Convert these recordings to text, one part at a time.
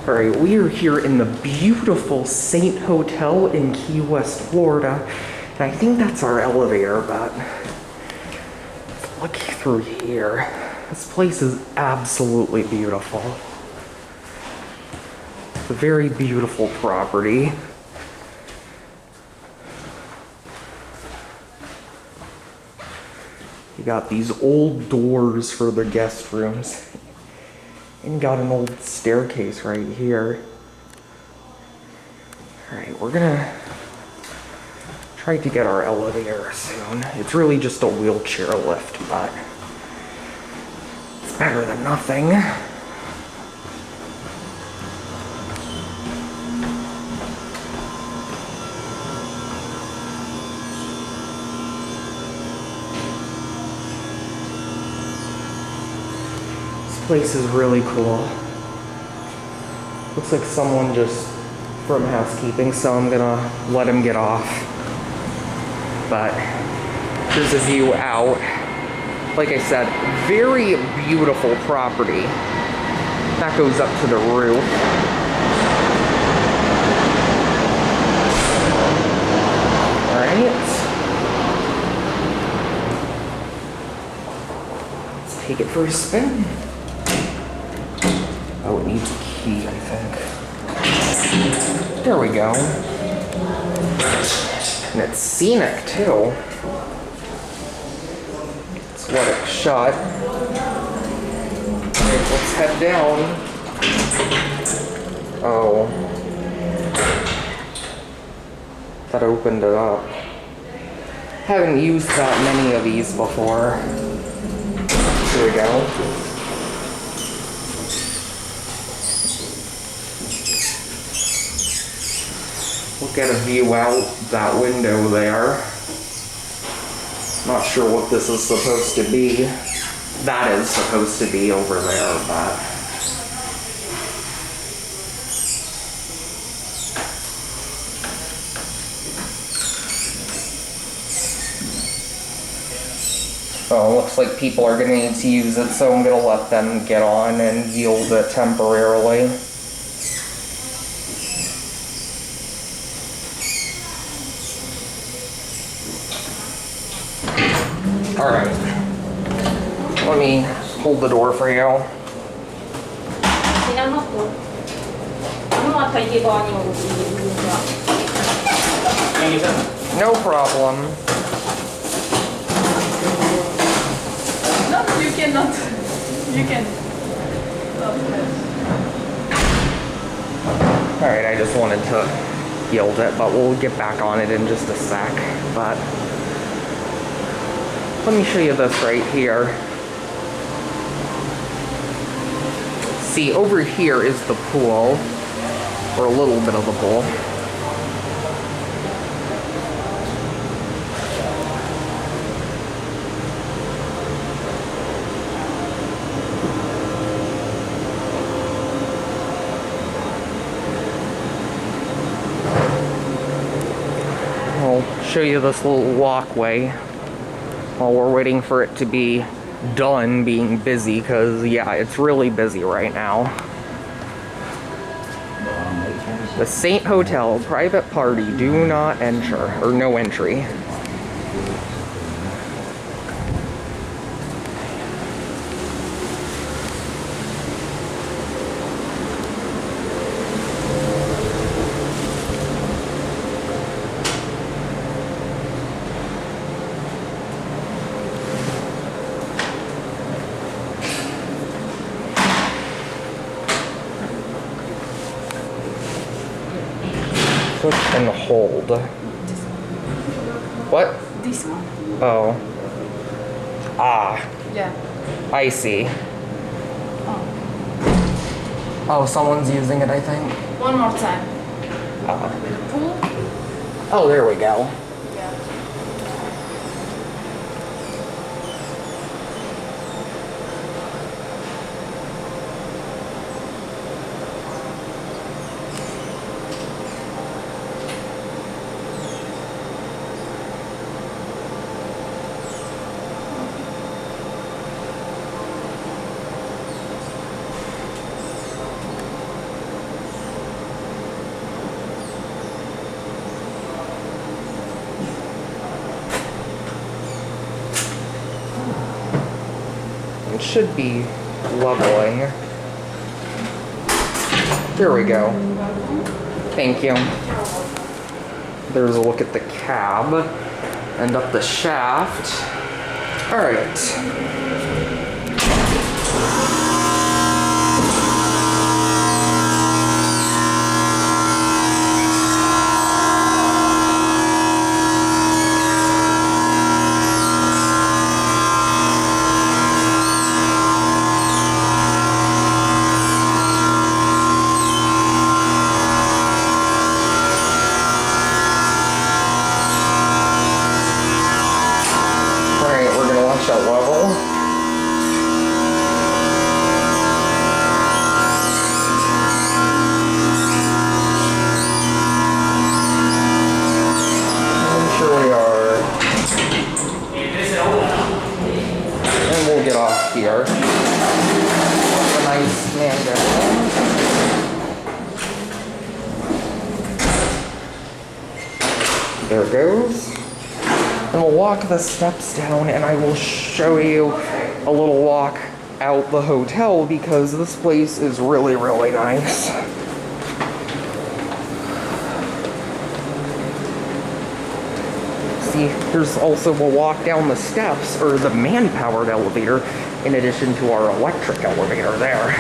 All right, we are here in the beautiful Saint Hotel in Key West, Florida. And I think that's our elevator, but let's look through here. This place is absolutely beautiful. It's a very beautiful property. You got these old doors for the guest rooms. And you got an old staircase right here. Alright, we're gonna try to get our elevator soon. It's really just a wheelchair lift, but it's better than nothing. This place is really cool. Looks like someone just from housekeeping, so I'm gonna let him get off. But there's a view out. Like I said, very beautiful property. That goes up to the roof. Alright. Let's take it for a spin. Oh, it needs a key, I think. There we go. And it's Scenic, too. Let's let it shut. Alright, let's head down. Oh. That opened it up. Haven't used that many of these before. Here we go. Look at a view out that window there. Not sure what this is supposed to be. That is supposed to be over there, but oh, looks like people are gonna need to use it, so I'm gonna let them get on and yield it temporarily. Alright, let me hold the door for you. No problem. No, you cannot. You can. Alright, I just wanted to yield it, but we'll get back on it in just a sec. But let me show you this right here. See, over here is the pool, or a little bit of the pool. I'll show you this little walkway while we're waiting for it to be done being busy, because yeah, it's really busy right now. The Saint Hotel, private party, do not enter, or no entry. Push and hold. What? This one. Oh. Ah. Yeah. I see. Oh, someone's using it, I think. One more time. Pull. Oh, there we go. Yeah. should be leveling. There we go. Thank you. There's a look at the cab and up the shaft. All right. Get off here. That's a nice mango. There it goes. And we'll walk the steps down and I will show you a little walk out the hotel because this place is really, really nice. See, there's also a walk down the steps, or the man-powered elevator, in addition to our electric elevator there.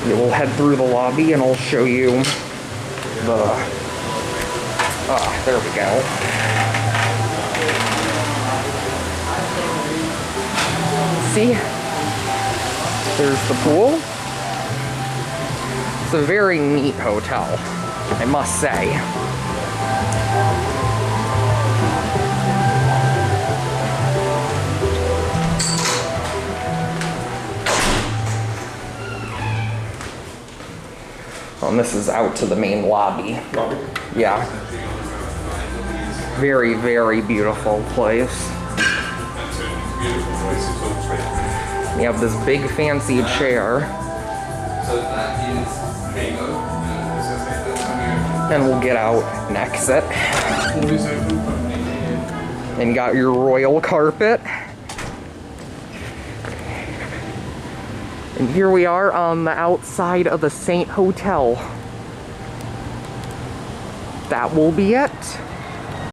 We'll head through the lobby and I'll show you the... there we go. See? There's the pool. It's a very neat hotel, I must say. And this is out to the main lobby. Yeah. Very, very beautiful place. We have this big fancy chair. And we'll get out and exit. And you got your royal carpet. And here we are on the outside of the Saint Hotel. That will be it.